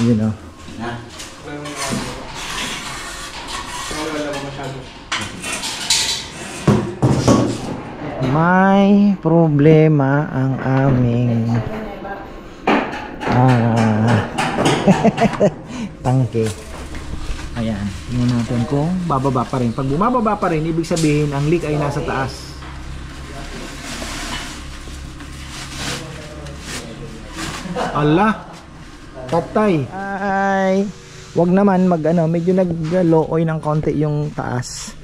Yun o. May problema ang aming tangke. Ayan, tingnan natin kung bababa pa rin. Pag bumababa pa rin, ibig sabihin ang leak ay nasa taas. Allah, patay. Ay, wag naman mag ano, medyo nag-low oil ng konti yung taas.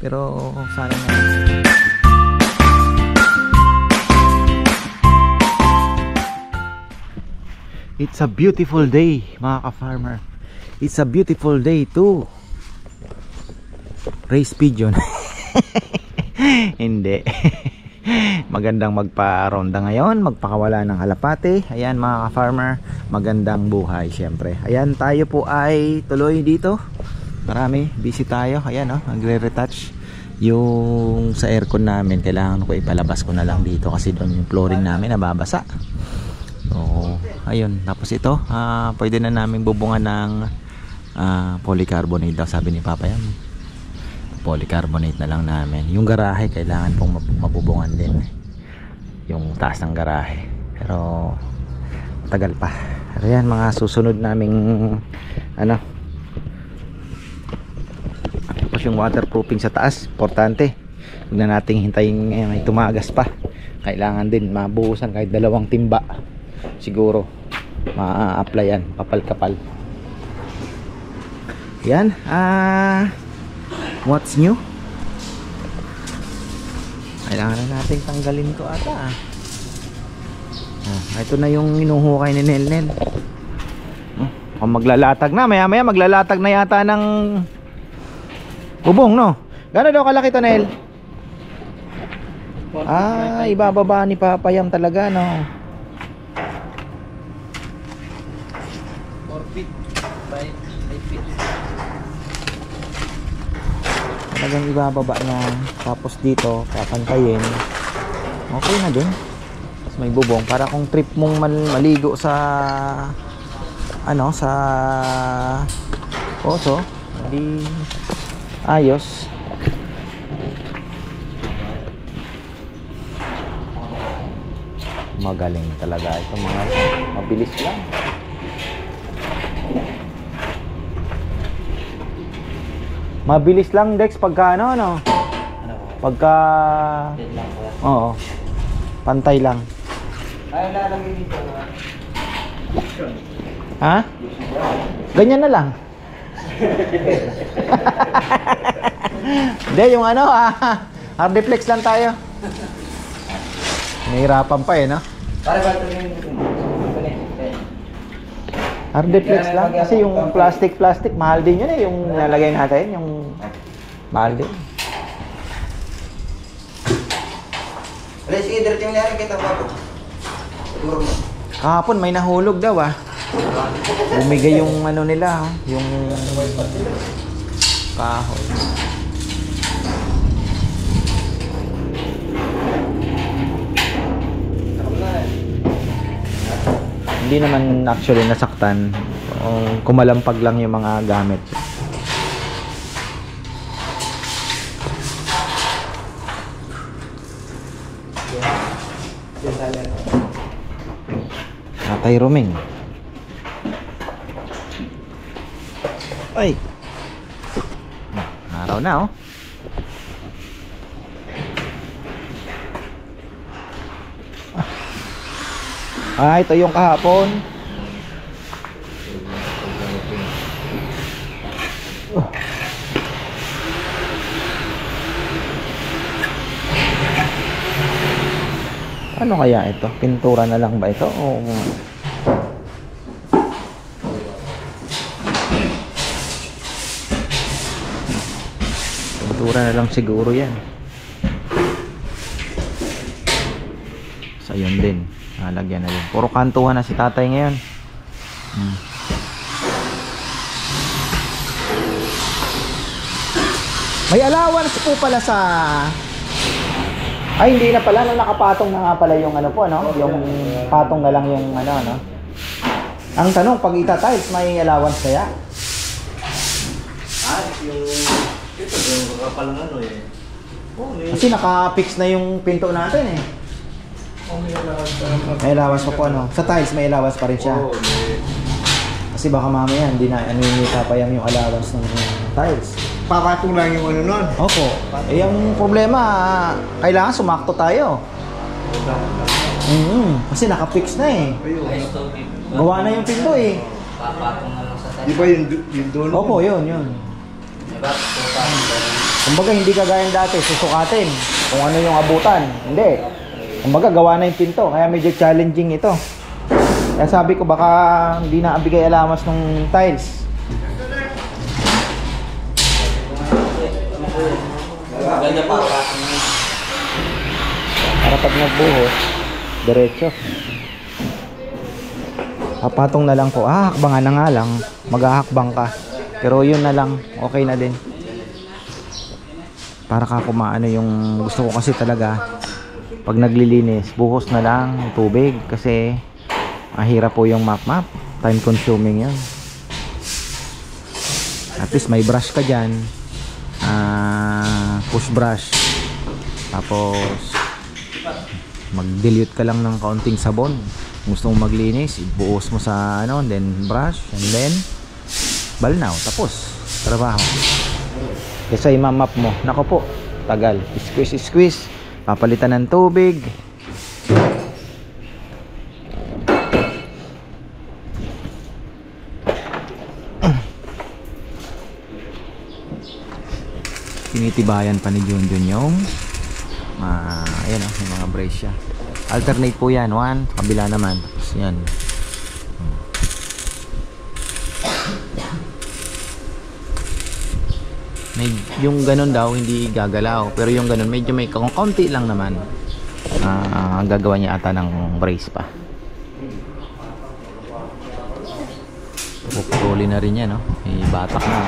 Pero sana na. It's a beautiful day, mga ka-farmer. It's a beautiful day to raise pigeon. Hindi. Magandang magpa-ronda ngayon, magpakawala ng halapate. Ayan mga ka-farmer, magandang buhay syempre. Ayan, tayo po ay tuloy dito. Marami, busy tayo. Ayan o, magre-retouch yung sa aircon namin. Kailangan ko ipalabas ko na lang dito kasi doon yung flooring namin nababasa. So, ayun, tapos ito, pwede na namin bubungan ng polycarbonate daw, sabi ni Papa yan. Polycarbonate na lang namin. Yung garahe kailangan pong mabubungan din, yung taas ng garahe, pero tagal pa. Pero yan, mga susunod naming ano. Tapos yung waterproofing sa taas, importante. Huwag na nating hintayin may tumagas pa. Kailangan din mabuhusan kahit 2 timba. Siguro ma-apply yan, kapal-kapal. Yan, what's new? Kailangan na natin tanggalin to ata. Ito na yung inuhukay ni Nel. Kung maglalatag na, maya-maya maglalatag na yata ng bubong, no? Gano'n daw kalaki to, Nel? Ibababa ni Papa Yam talaga, no? 4 feet by 8 feet. Talagang ibababa na. Tapos dito papantayin. Okay na din. Tapos may bubong para kung trip mong maligo sa ano, sa poso, hindi ayos. Magaling talaga ito mga, mabilis lang. Mabilis lang, Dex, pagka ano, pagka oo, pantay lang. Ay, lalagay dito. Ha? Ganyan na lang. Hindi, yung ano, hardiplex lang tayo. Nahihirapan pa no? Hardiplex lang kasi yung plastic mahal din yun yung nalagay natin, yung mahal din. Alas either yung nari kita pa. Kahapon may nahulog daw bumigay yung ano nila, yung kahoy. Hindi naman actually nasaktan, kumalampag lang yung mga gamit. Tatay Roming. Ay, araw na ito yung kahapon. Ano kaya ito? Pintura na lang ba ito? O pintura na lang siguro yan. So yun din, nalagyan na din. Puro kantuhan na si tatay ngayon. May allowance po pala sa... Ay, hindi na pala, nakapatong na nga pala yung ano po, no? Yung patong na lang yung ano, no? Ang tanong, pag ita-tiles, may allowance kaya? Yung... Ito, yung kapal ng ano eh. Kasi naka-fix na yung pinto natin eh. May allowance pa po ano. Sa tiles, may allowance pa rin siya. Kasi baka mamaya, hindi na papayang yung allowance ng tiles. Papatong lang yung ano nun. Opo. Eh, yung problema, kailangan sumakto tayo. Kasi naka-fix na eh. Gawa na yung pinto eh. Papatong na lang sa tayo. Di ba yung doon? Opo, yun. Diba? Kumbaga, hindi kagaya dati, susukatin kung ano yung abutan. Hindi. Kumbaga, gawa na yung pinto. Kaya medyo challenging ito. Kaya sabi ko, baka hindi na bigay allowance ng tiles. Ganda pa patong na. Para pag nagbuhos, diretso. Papatong na lang po. Hakbangan na nga lang. Maghahakbang ka. Pero yun na lang. Okay na din. Para ka kumaano yung gusto ko kasi talaga. Pag naglilinis, buhos na lang tubig. Kasi mahirap po yung map. Time consuming yun. At least may brush ka dyan. Push brush. Tapos mag-dilute ka lang ng kaunting sabon. Gusto mong maglinis, ibuhos mo sa ano, then brush, and then balnaw, tapos trabaho. Kesa imamap mo, nako po, tagal. Squeeze, papalitan ng tubig. Tinitibayan pa ni Junjun yung ayan o, yung mga brace siya. Alternate po yan, one, kabila naman. Tapos yan. May, yung ganun daw hindi gagalaw, pero yung ganun medyo may kaunti lang naman. Ang gagawa niya ata ng brace pa. Puputuli na rin yan, no? May batak na.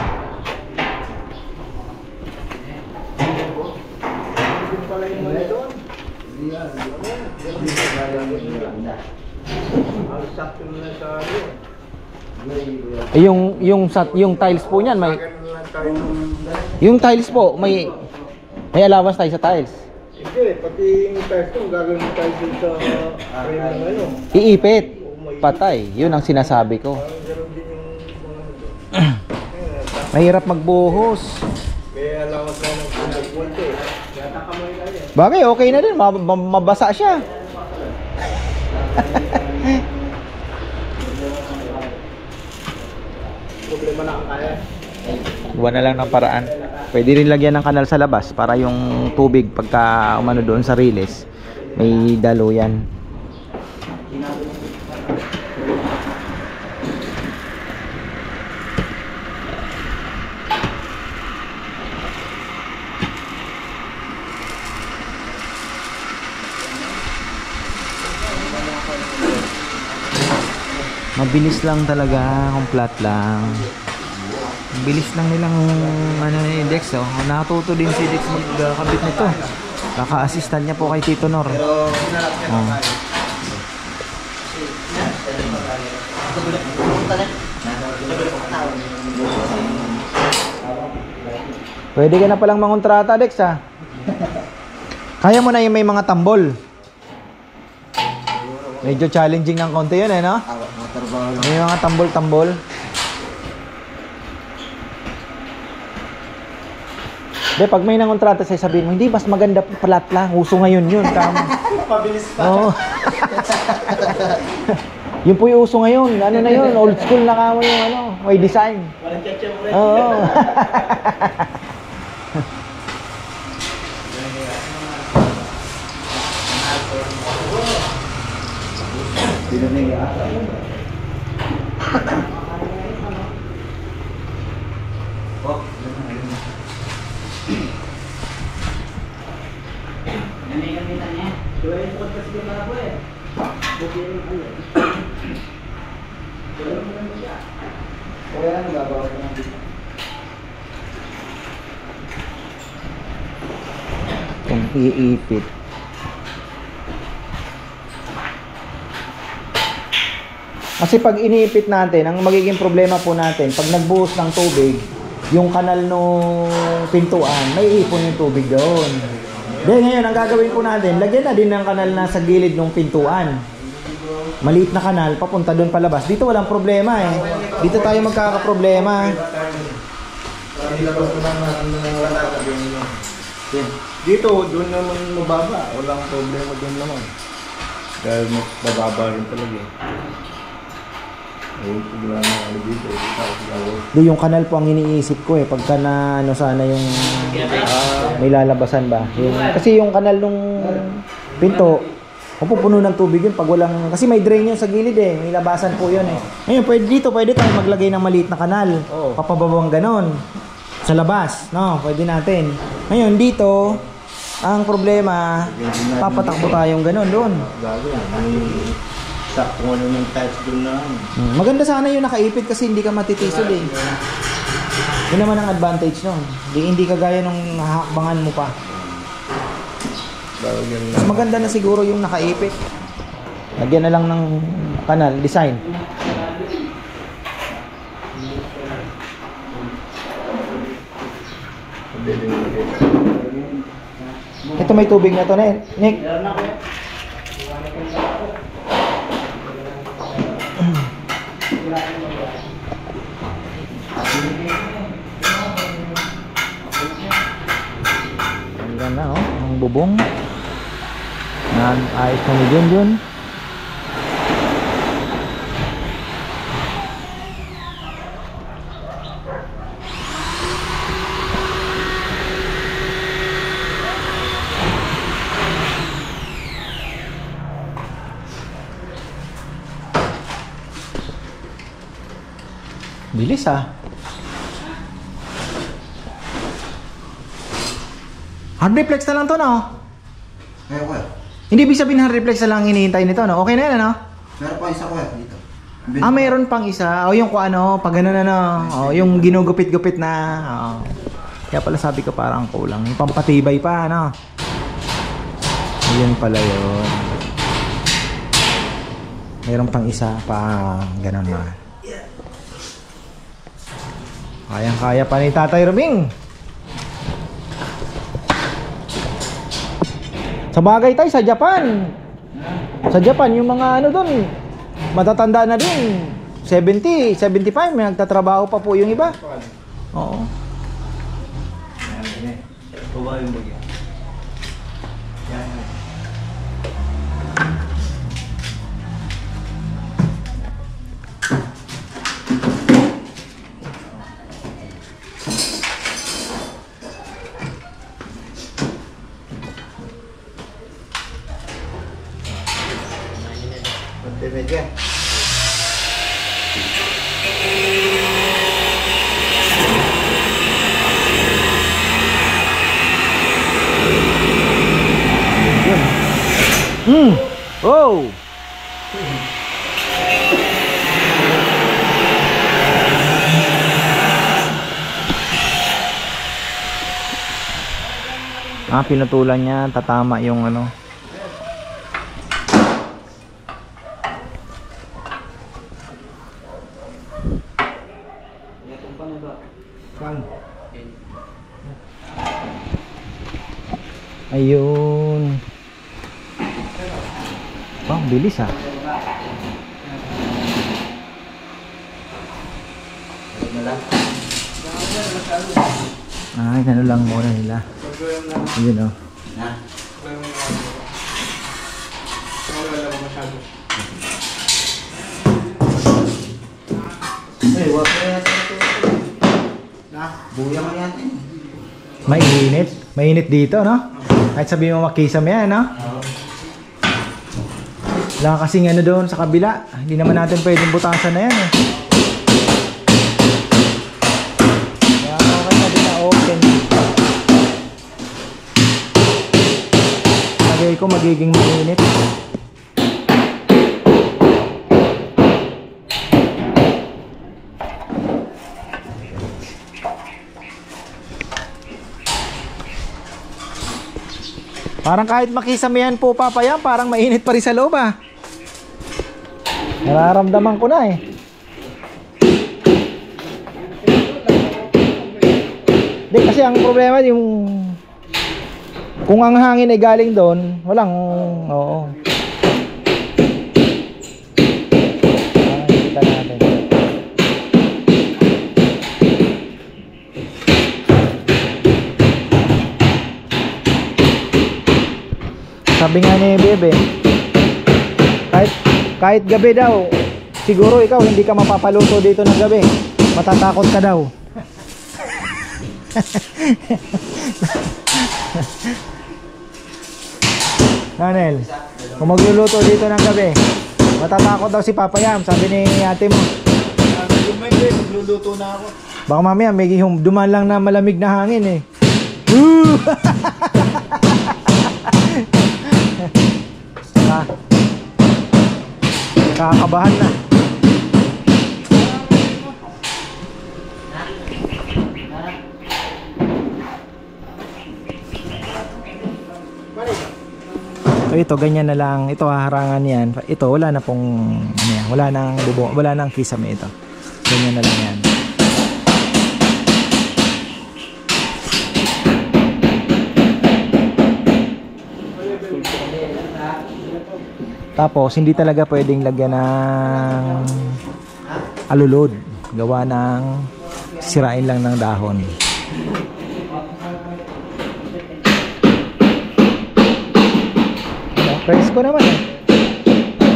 Yung tiles po niyan may yung tiles po may allowance tayo sa tiles. Hindi, pati yung tiles ko gagawin yung tiles sa frame ng ano. Iipit, patay. Yun ang sinasabi ko. Mahirap magbuhos. Kaya allowance lang ng pagpunta eh. Bagay, okay na din. Mabasa siya. Problema na ang kaya. Iwan na lang ng paraan. Pwede rin lagyan ng kanal sa labas para yung tubig pagka umano doon sa riles may daluyan. Mabilis lang talaga kung flat lang. Bilis lang nilang ano ni Dex, oh. Natuto din si Dex magkabit nito. Kaka-assistant niya po kay Tito Nor. Oh. Pwede ka na palang mangontrata, Dex, ha? Kaya mo na yung may mga tambol. Medyo challenging ng konti yun, eh, no? May mga tambol-tambol. De, pag may nangontrata sa'yo, sabihin mo, hindi, mas maganda plat lang. Uso ngayon yun. Tama. Pabilis pa. Oo. Yun po yung uso ngayon. Ano na yun? Old school na kamo yung ano. May design. Walang ketchup rin. Oo. Kung iipit. Kasi pag iniipit natin, ang magiging problema po natin, pag nagbuhos ng tubig, yung kanal nung pintuan, may ipon yung tubig doon. Dahil ngayon, ang gagawin po natin, lagyan na din ng kanal na sa gilid ng pintuan. Maliit na kanal, papunta doon palabas. Dito walang problema eh. Dito tayo magkakaproblema. Dito, doon naman mababa. Walang problema doon naman. Dahil mas bababa rin talaga eh. Ayun, wala na ano dito. Di yung kanal po ang iniisip ko eh. Pagka na ano sana yung may lalabasan ba. Kasi yung kanal nung pinto, pupuno ng tubig yun pag walang... Kasi may drain yun sa gilid eh. May labasan po yun eh. Ngayon, pwede tayo maglagay ng maliit na kanal. Papababang ganon. Sa labas, no? Pwede natin. Ngayon, dito, ang problema, papatakbo tayong ganon doon. Kung ano yung tiles doon na. Maganda sana yung nakaipit kasi hindi ka matitisod eh. Yun naman ang advantage nun. Hindi kagaya nung nahakbangan mo pa. Mas maganda na siguro yung nakaipit. Lagyan na lang ng kanal, design. Ito may tubig na to na Nick. Ang ganda oh, ang bubong. Ayos na ni Junjun. Bilis ah. Hard reflex na lang to no? Kaya ko Hindi ibig sabihin hard reflex na lang hinihintay nito no? Okay na yan ano? meron pa isa ko dito. Mayroon pang isa. O yung kung ano, pag gano'n ano, o yung ginugupit-gupit na. O. Kaya pala sabi ko parang kulang. Yung pampatibay pa ano. Yun pala yun. Mayroon pang isa pa gano'n na. Kayang-kaya pa ni Tatay Roming. Sa bagay tayo sa Japan. Sa Japan yung mga ano doon matatanda na din. 70, 75 may nagtatrabaho pa po yung iba. Oo. Oh. Pinutulan niya, tatama yung ano. Ayun. Bang bilis ah. Ay, ano lang muna nila. Yun oh. Eh, wag na yan. Buya mo yan eh. Mainit. Mainit dito, no? Kahit sabihin mo makisam yan, no? Wala kasing ano doon sa kabila. Hindi naman natin pwedeng butasan na yan, eh. Kaya okay na din na open. Lagay ko magiging mainit. Parang kahit makisam yan po, Papa, yan, parang mainit pa rin sa loob, ah. Nararamdaman ko na eh. Hindi kasi ang problema yung kung ang hangin ay galing doon, walang oo. Kita natin. Sabi nga ni Bebe, kahit gabi daw, siguro ikaw hindi ka mapapaluto dito ng gabi. Matatakot ka daw. Nanel, kung magluluto dito ng gabi, matatakot daw si Papa Yam, sabi ni ate mo. Magluluto na ako. Baka mamaya may dumaan lang na malamig na hangin eh. Nakakabahan na. So ito ganyan na lang, ito harangan yan. Ito wala na pong ano yan, wala nang bubo, wala nang kisame ito. Ganyan na lang yan. Tapos hindi talaga pwedeng lagyan ng alulod, gawa ng sirain lang ng dahon. Presko naman eh.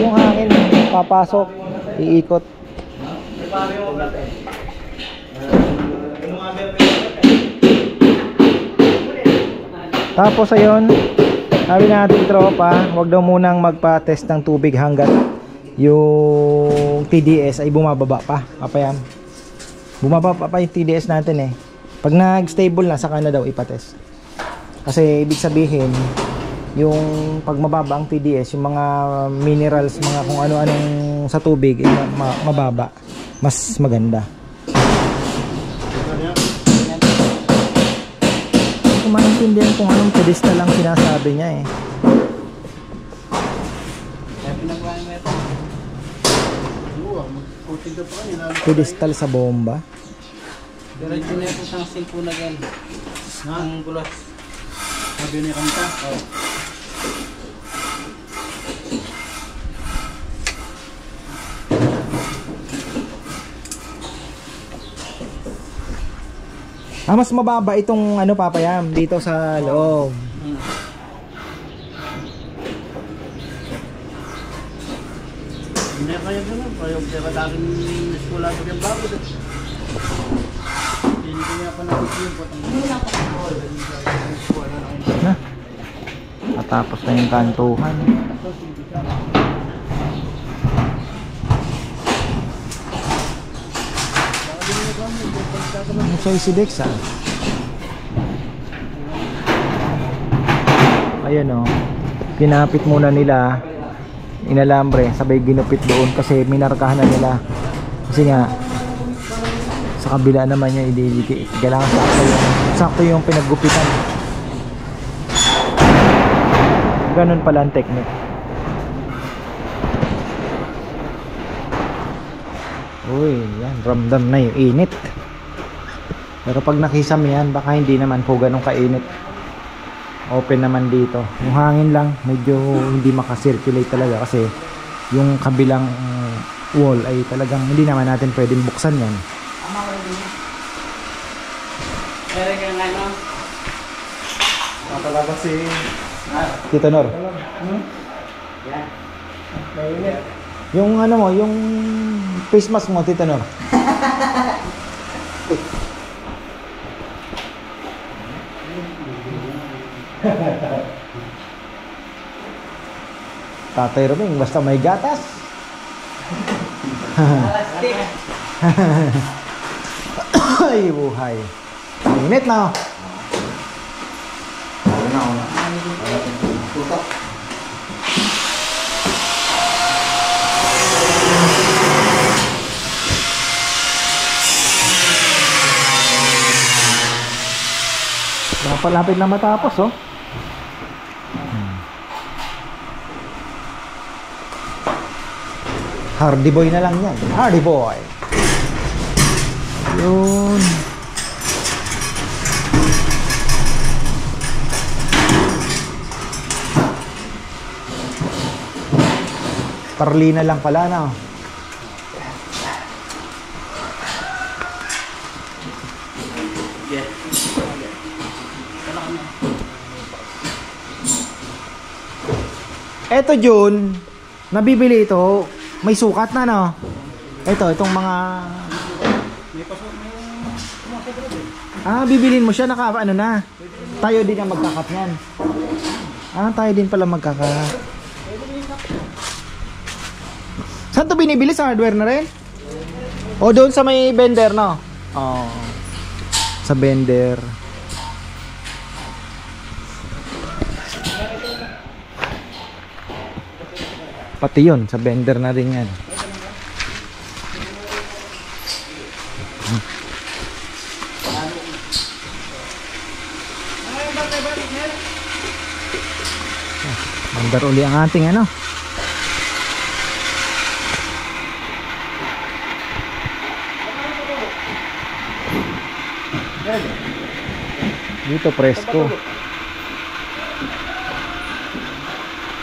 Yung hangin papasok, iikot. Tapos ayun, sabi natin tropa, wag daw munang magpa-test ng tubig hanggat yung TDS ay bumababa pa. Papayam. Bumababa pa yung TDS natin eh. Pag nag-stable na, saka na daw ipatest. Kasi ibig sabihin, yung pag mababa ang TDS, yung mga minerals, mga kung ano-anong sa tubig ay mababa, mas maganda. Kung maintindihan kung anong pedestal lang sinasabi niya eh. Pedestal sa bomba. Diretso na ito sang simpo na gan. Ang bulas. Sabi niya kanta. Mas mababa itong ano Papayam dito sa loob. Hindi kaya gano'n. Kaya kaya dating eskola ko yung bago. Hindi kaya pa nakikiyong Na. Matapos na yung kantuhan. Ano siya si Dex ah? Ayun oh. Pinapit muna nila inalambre, sabay ginupit doon kasi minarkahan na nila. Kasi nga sa kabila naman niya ididikit. Kailangan sakto yung pinaggupitan. Ganun pala ang technique. Uy, yan, ramdam na yung init. Pero pag nakisam yan, baka hindi naman po ganun kainit. Open naman dito. Yung hangin lang, medyo hindi makasirculate talaga kasi yung kabilang wall ay talagang hindi naman natin pwedeng buksan yan. Pero yung ano? Talaga si Tito Nor. Yan. mainit. Yung ano mo, yung face mask mo, Tito Nor. Tatay Roming, basta may gatas. Plastic. Ay, buhay. Init na. Tutok. Napalapit na matapos, oh. Hardy boy na lang yan. Hardy boy. Yun. Parlina lang pala na. Eto Jun, nabibili ito, may sukat na no. Itong mga bibilin mo siya naka ano na. Tayo din ang magkakat niyan. Tayo din pala magkakat. Saan to binibili? Sa hardware na rin? O doon sa may vendor no? Oh. Sa vendor. Pati yun, sa vendor na rin yan. Vendor uli ang ating ano. Dito presko.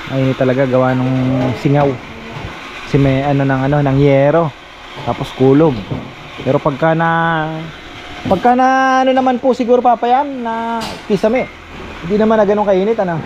Ay talaga gawa nung singaw. May ng yero. Tapos kulog. Pero pagka na ano naman po siguro papayam na kisame. Hindi naman na ganun kainit ano.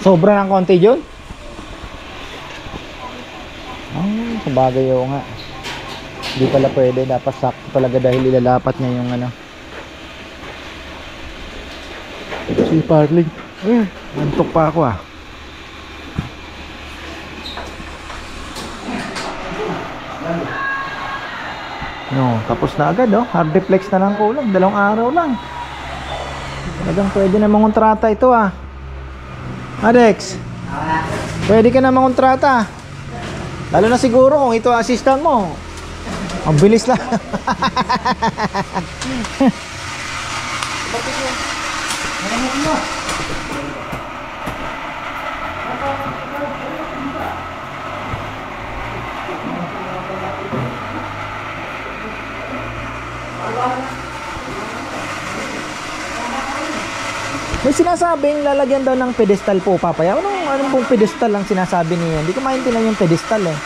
Sobra ng konti yun? Sabagay yun nga. Hindi pala pwede. Dapat sakto talaga dahil ilalapat niya yung ano. Si Parling. Antok pa ako ah. No, tapos na agad oh. Hard reflex na lang kulang. 2 araw lang. Talagang pwede na mangontrata ito ah. Adex, pwede ka na mangontrata. Lalo na siguro kung ito assistant mo. Ang bilis lang. May sinasabing lalagyan daw ng pedestal po, Papaya. Anong pong pedestal ang sinasabi niya? Hindi ko maintindihan yung pedestal eh.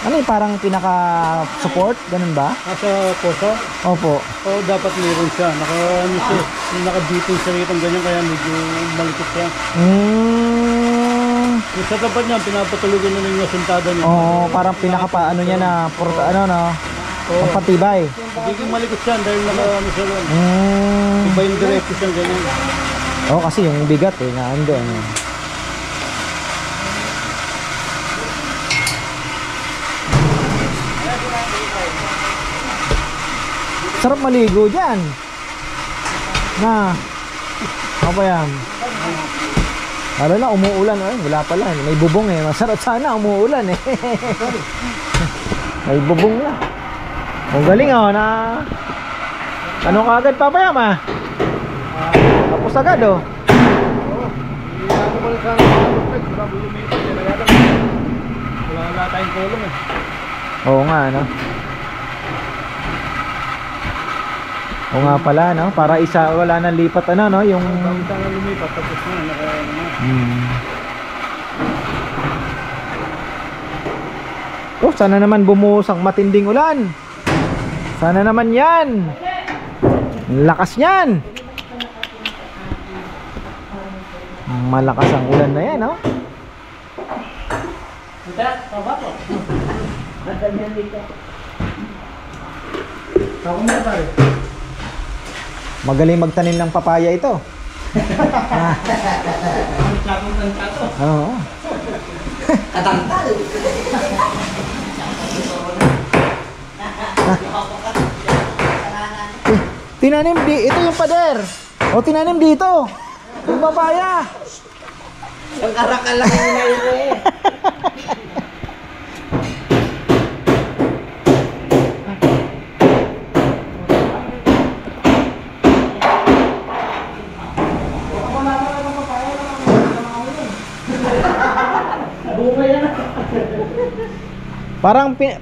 Ano yung parang pinaka-support? Ganun ba? Sa poso? Opo. Oo, dapat meron siya. Naka-beating siya rito ganyan kaya medyo malikot siya. Yung sa tapat niya, pinapatulugan na yung suntada niya. Oo, parang pinaka-paano niya na ang patibay. Hindi ko malikot siya dahil naka-ano siya doon. Iba yung directo siyang ganyan. Oo, kasi yung bigat eh, naando ano. Sarap maligo dyan. Na. Ano pa yan? Lalo na umuulan. Wala pala. May bubong eh. Masarap sana umuulan eh. May bubong na. Ang galing oh na. Ano ka agad Papayam ah? Tapos agad oh. Wala tayong kulong eh. Oo nga ano. O nga pala, no? Para isa, wala nang lipat, ano, no? Yung... Bakit ang lumipat, tapos na, Oh, sana naman bumuhos ang matinding ulan. Sana naman yan. Lakas yan. Malakas ang ulan na yan, no? Magaling magtanim ng papaya ito. Oo. Katangtal. Tinanim ito yung pader. O tinanim dito. Yung papaya. Ang karakal lang yung nailo eh.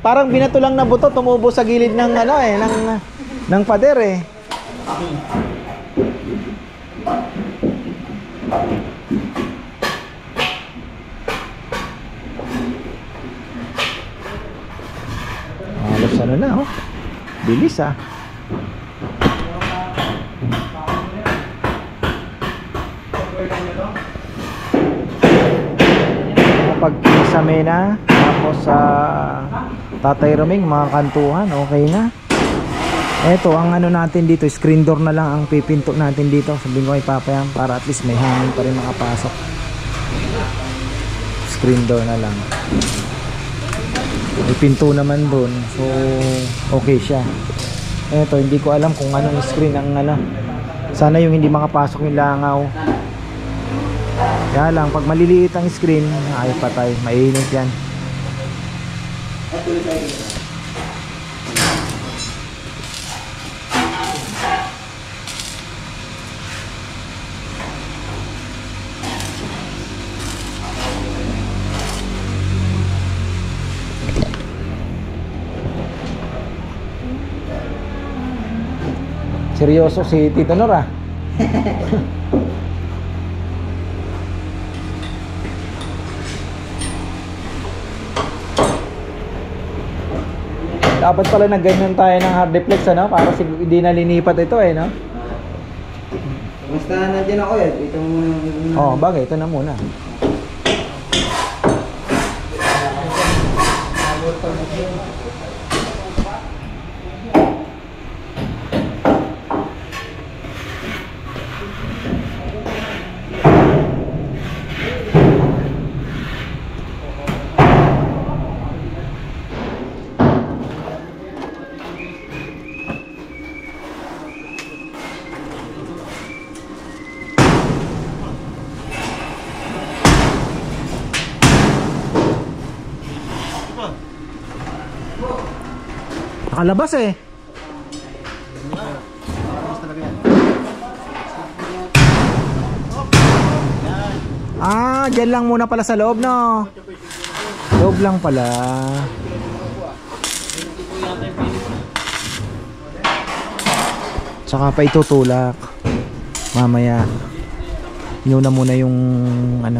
Parang binato lang na buto tumubo sa gilid ng ano eh ng pader eh. Halos ano na oh. Bilis ah. Pag isame na tapos sa Tatay Roming mga kantuhan, okay na. Eto ang ano natin dito, screen door na lang ang pipinto natin dito. Sabihin ko kay Papa yan para at least may hangin pa rin makapasok. Screen door na lang. May pinto naman doon, so okay siya. Eto hindi ko alam kung anong screen ang ano. Sana yung hindi makapasok yung langaw. Kaya lang pag maliliit ang screen ay patay, mainit yan. Seryoso si Tito Nora. Dapat pala na ganyan tayo ng hard deflex ano para hindi na linipat ito eh no. Basta nandiyan ako eh. Itong... Oh, bagay ito na muna. Nakalabas eh. Ah, dyan lang muna pala sa loob no. Loob lang pala. Tsaka pa itutulak mamaya. Inuna muna yung ano.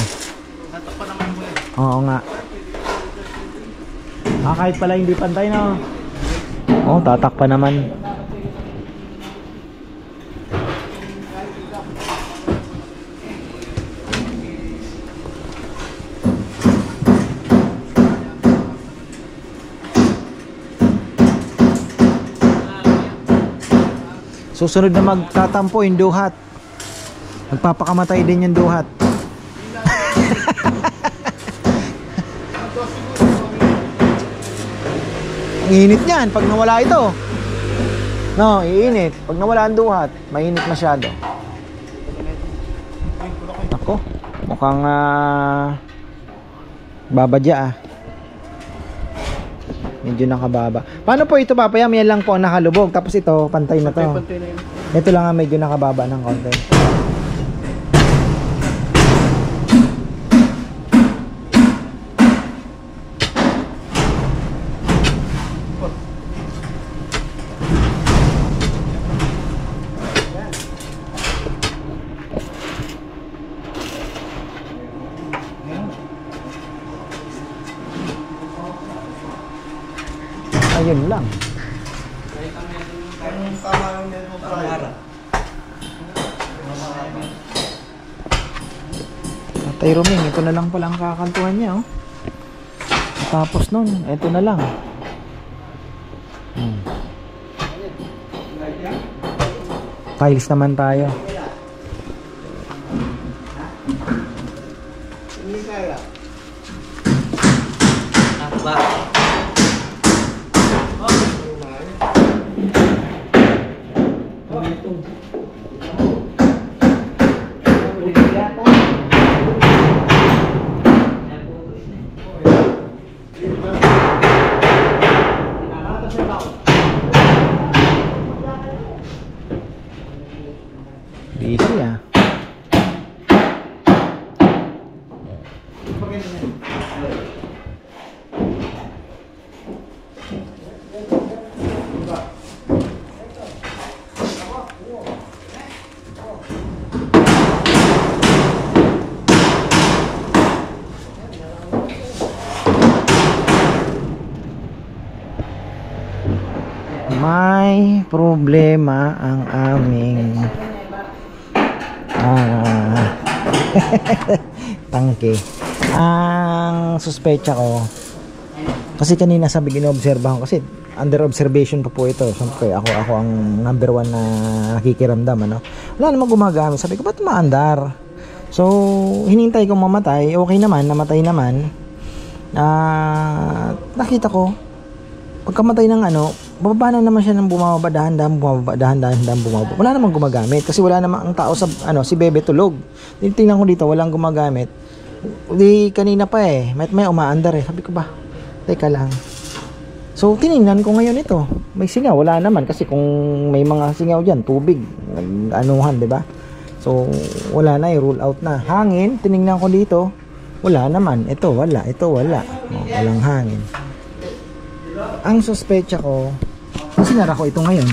Oo nga. Ah, kahit pala hindi pantay no. Oh, tatak pa naman. Susunod na magtatampo yung duhat. Magpapakamatay din yung duhat. Init niyan pag nawala ito. No, iinit. Pag nawala ang duhat, mainit masyado. Ako, mukhang babadya ah. Medyo nakababa. Paano po ito papayam? Yan lang po ang nakalubog. Tapos ito, pantay na to. Ito lang ang medyo nakababa ng konti. Yun lang. Tatay Roming, ito na lang pala ang kakantuhan niya, oh. Tapos nun, ito na lang. Tiles naman tayo. Easy, ah. May problema ang aming tangke. Ang suspecha ko, kasi kanina sabi inoobserbahan ko, kasi under observation pa po ito. Siyempre ako ang number 1 na nakikiramdam, ano? Wala namang gumagamit. Sabi ko, ba't maandar? So hinintay kong mamatay. Okay naman, namatay naman. Nakita ko pagkamatay ng ano, bababa na naman siya ng bumababa, dahan-dahan bumababa. Wala namang gumagamit kasi wala namang ang tao sa ano, si Bebe tulog. Tingnan ko dito, walang gumagamit. Di kanina pa eh, may umaandar eh. Sabi ko ba, teka lang. So tiningnan ko ngayon ito, may singaw, wala naman kasi kung may mga singaw diyan, tubig, anuhan, 'di ba? So wala na, rule out na. Hangin, tiningnan ko dito, wala naman. Ito wala. Oh, walang hangin. Ang suspecha ko, sinara ko ito ngayon.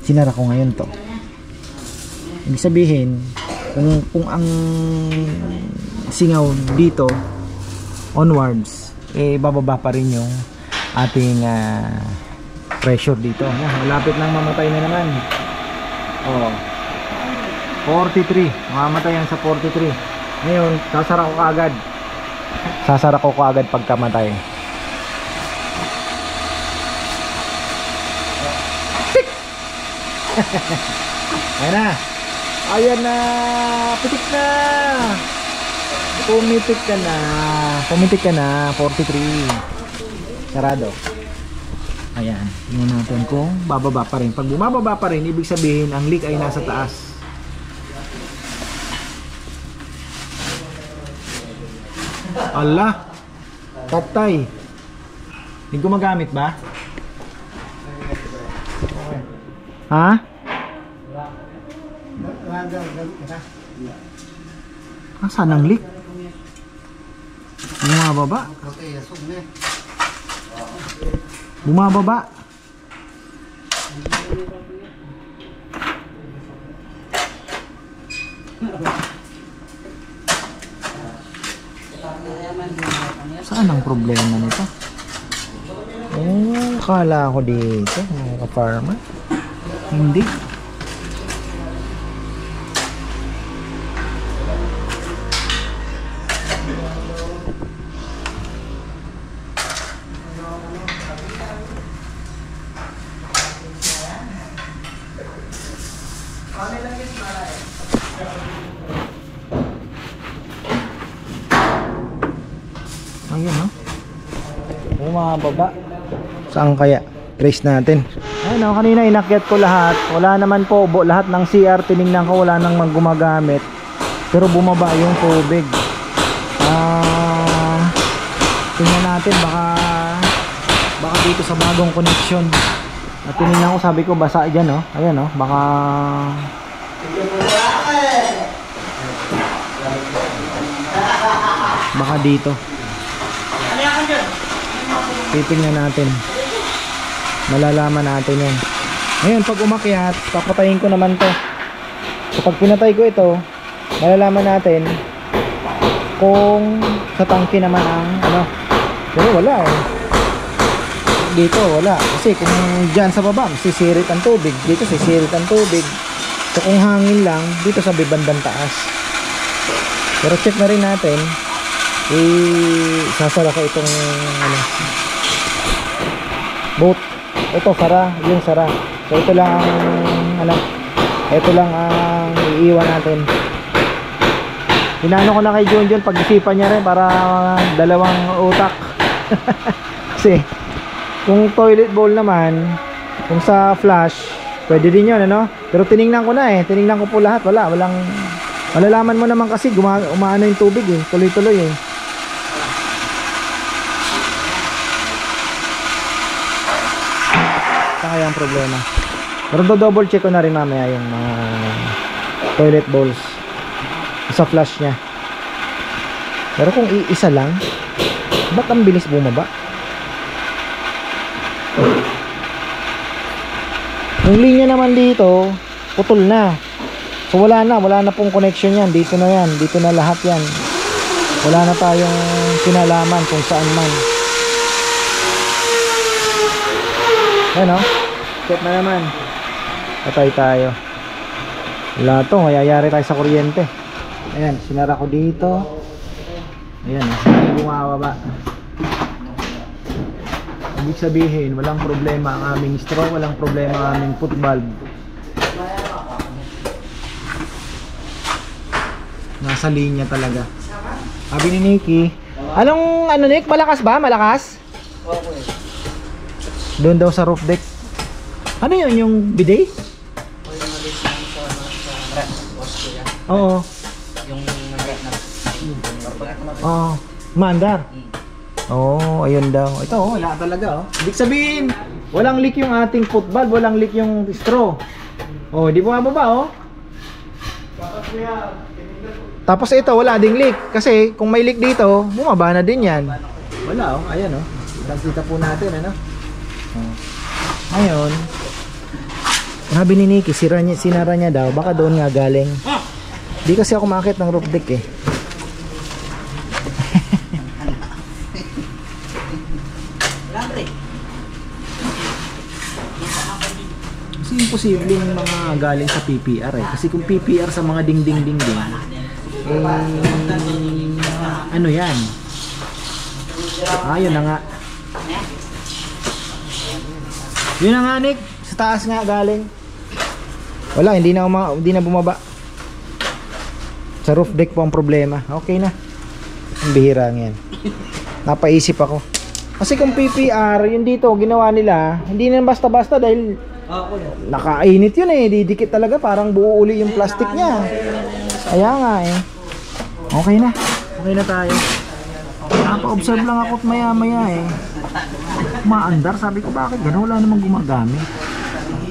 Sinara ko ngayon to. Ibig sabihin, kung ang singaw dito onwards, eh bababa pa rin yung ating pressure dito. Malapit nang mamatay na naman. Oh. 43. Mamamatay yan sa 43. Ngayon, sasara ko kaagad. Sasara ko kaagad pagkamatay. Ayan na, pitik na, pumitik ka na, 43, sarado. Ayan, tingnan natin kung bababa pa rin. Pag bumababa pa rin, ibig sabihin ang leak ay nasa taas. Allah, patay. Hindi gumagamit ba? Ha? Saan ang leak? Bumababa? Bumababa? Saan ang problema nito? Oh, kala ko dito, mga ka-farmer. Hindi. Ayun, no? Bumababa. Saan kaya? Trace natin. Ayun, kanina inakyat ko lahat. Wala naman po, lahat ng CR tinignan ko, wala nang gumagamit. Pero bumaba yung tubig. Tingnan natin, baka dito sa bagong connection. At tinignan ko, sabi ko basa dyan, no? Ayan, no? Baka dito. Titingnan natin. Malalaman natin yan. Ngayon, pag umakyat, papatayin ko naman to. Kapag pinatay ko ito, malalaman natin kung sa tangke naman ang ano. Pero wala eh. dito, wala. Kasi kung dyan sa baba, sisirit ang tubig. Dito sisirit ang tubig. So kung hangin lang, dito sa bandang taas. Pero check na rin natin. Sasara ko itong ano, boat. Ito, sara. Yung sara. So ito lang ang ano, ito lang ang iiwan natin. Hinano ko na kay Junjun, pag-isipan niya rin para dalawang utak. Kasi kung toilet bowl naman, kung sa flush, pwede din yun, ano? Pero tiningnan ko na eh, tiningnan ko po lahat, walang malalaman mo naman kasi umaano yung tubig eh, tuloy-tuloy eh. Saan kaya ang problema? Pero double check ko na rin mamaya yung mga toilet bowls sa flush nya. Pero kung iisa lang, ba't ang bilis bumaba? Yung linya naman dito, putol na. So wala na pong connection yan. Dito na yan, dito na lahat yan. Wala na tayong kinalaman kung saan man. Ayan o, check na naman. Patay tayo. Wala to, mayayari tayo sa kuryente. Ayan, sinara ko dito. Ayan, hindi bumababa. Ibig sabihin, walang problema ang aming straw, walang problema ang aming foot valve. Nasa linya talaga. Sabi ni Nikki, anong ano Nick, malakas ba? Malakas? Doon daw sa roof deck. Ano yun, yung bidet? Oo. Yung Oo. Mandar. Oo, ayun daw. Ito, wala talaga oh. Ibig sabihin, walang leak yung ating foot valve, walang leak yung straw. Oh, di bumababa oh. Tapos ito, wala ding leak. Kasi kung may leak dito, bumaba na din yan. Wala oh, ayan oh. Kita po natin, ano? Oh. Ngayon, sabi ni Nikki, sinara niya daw, baka doon nga galing. Di kasi ako makakit ng roof deck eh. Kasi imposibleng mga galing sa PPR eh. Kasi kung PPR sa mga ding-ding-ding-ding, ano yan? Yun na nga. Yun na nga Nick, sa taas nga galing. Wala, hindi na bumaba. Sa roof deck po ang problema. Okay na. Ang bihira yan. Napaisip ako. Kasi kung PPR, yun dito, ginawa nila, hindi na basta-basta dahil nakainit yun eh. Didikit talaga, parang buo uli yung plastic niya. Kaya nga eh. Okay na. Okay na tayo. Napa-observe lang ako at maya-maya eh. Maandar, sabi ko bakit gano'n, wala namang gumagamit.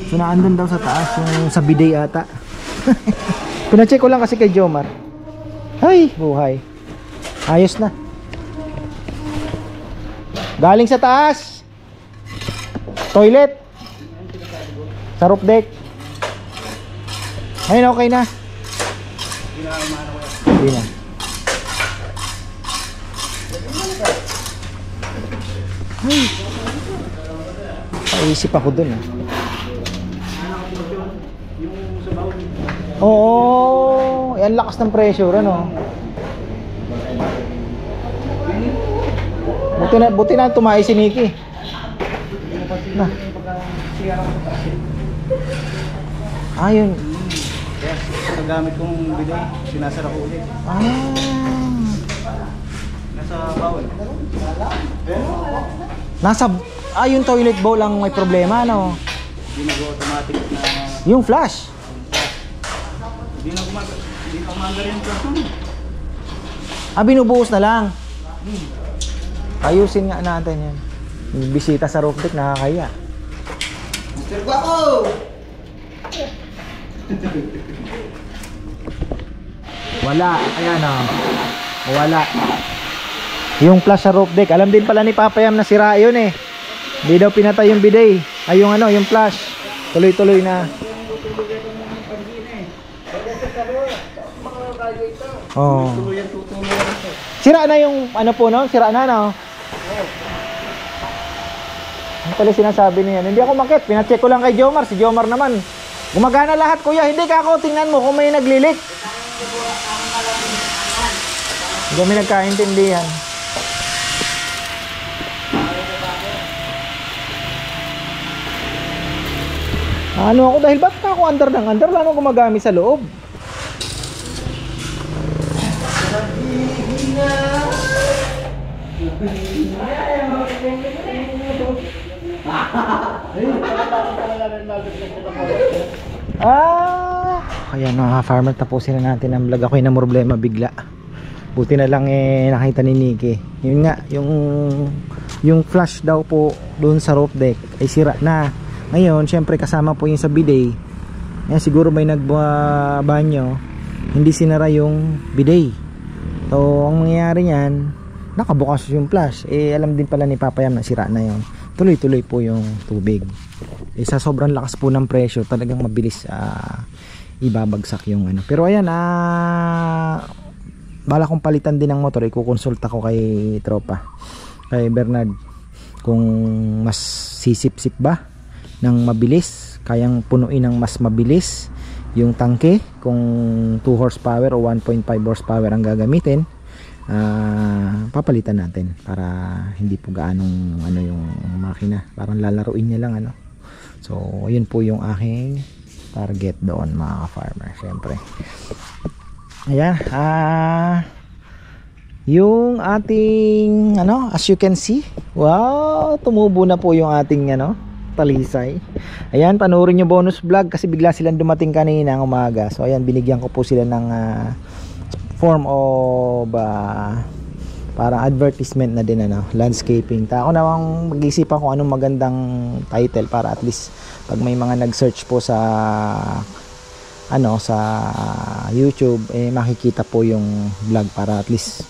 So naandun daw sa taas, yung sa bidet ata. Pinacheck ko lang kasi kay Jomar. Ay, buhay. Ayos na. Galing sa taas. Toilet. Sa roof deck. Ayun, okay na. Hindi na. Ay. Paisip ako dun eh. Oo, yan lakas ng pressure ano. Buti na tumae si Nikki. Na. Ayun. Sa gamit kong bidet, sinasara ko ulit. Nasa bawal. Yung toilet bowl lang may problema no. Hindi nag-automatic na... Yung flash. Hindi na kumandar yung person. Binubuhos na lang. Ayusin nga natin yan. Yung bisita sa roof deck, nakakaya. Mr. Guapo! Wala. Ayan o. Wala. Yung flash sa roof deck. Alam din pala ni Papa Yam na sira yun eh. Hindi daw pinatay yung bidet. Ay yung ano, yung flash. Tuloy-tuloy na. Oh. Sira na yung ano po no? Sira na no? pala sinasabi niyan. Hindi ako makit. Pinacheck ko lang kay Jomar. Si Jomar naman. Gumagana lahat, kuya. Hindi ka ako. Tingnan mo kung may naglilik. Hindi kami nagkaintindihan. Ano ako? Dahil ba't ka ako under ng under? Lalo gumagamit sa loob. Ayan mga farmer, tapusin na natin ang vlog. Ako'y na problema bigla. Buti na lang nakita ni Nikki. Yun nga, yung flash daw po doon sa roof deck ay sira na. Ngayon, syempre kasama po yung sa bidet. Ayan, siguro may nagbanyo, hindi sinara yung bidet. So, ang mangyayari niyan, nakabukas yung flash. Alam din pala ni Papayam na sira na yun. Tuloy-tuloy po yung tubig. Sa sobrang lakas po ng pressure, talagang mabilis ibabagsak yung ano. Pero ayan, bala kong palitan din ng motor. Ikukonsulta ko kay tropa, kay Bernard, kung mas sisip-sip ba ng mabilis, kayang punuin ng mas mabilis yung tangke, kung 2 horsepower o 1.5 horsepower ang gagamitin. Papalitan natin para hindi po gaanong ano yung makina, parang lalaruin niya lang ano. So ayun po yung aking target doon mga farmer. Syempre ayan, yung ating ano, as you can see, wow, tumubo na po yung ating ano, talisay. Ayan, panoorin nyo bonus vlog kasi bigla silang dumating kanina ng umaga. So ayan, binigyan ko po sila ng form of parang advertisement na din ano, landscaping. Ako namang mag-isipan kung anong magandang title para at least pag may mga nag-search po sa ano, sa YouTube, makikita po yung vlog para at least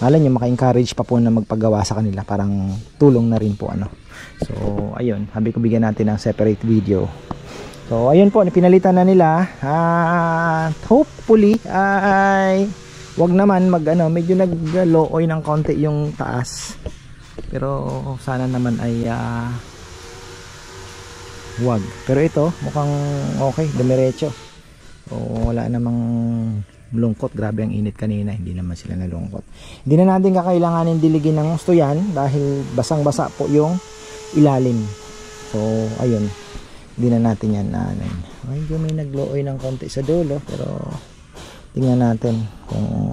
alam nyo, maka-encourage pa po na magpagawa sa kanila, parang tulong na rin po ano. So ayun, sabi ko bigyan natin ng separate video. So ayun po, pinalitan na nila. Hopefully ay wag naman mag ano, medyo nag-low oil ng konti yung taas. Pero sana naman ay wag. Pero ito mukhang okay, dumiretso. So wala namang lungkot. Grabe ang init kanina, hindi naman sila nalungkot. Hindi na natin kakailanganin diligin ng gusto yan dahil basang-basa po yung ilalim. So ayun, hindi na natin yan medyo may nag-low oil ng konti sa dulo, pero tingnan natin kung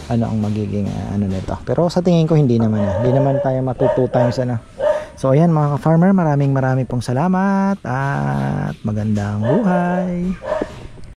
ano ang magiging ano nito. Pero sa tingin ko hindi naman tayo matu 2 times ano. So ayan mga ka-farmer, maraming pong salamat at magandang buhay.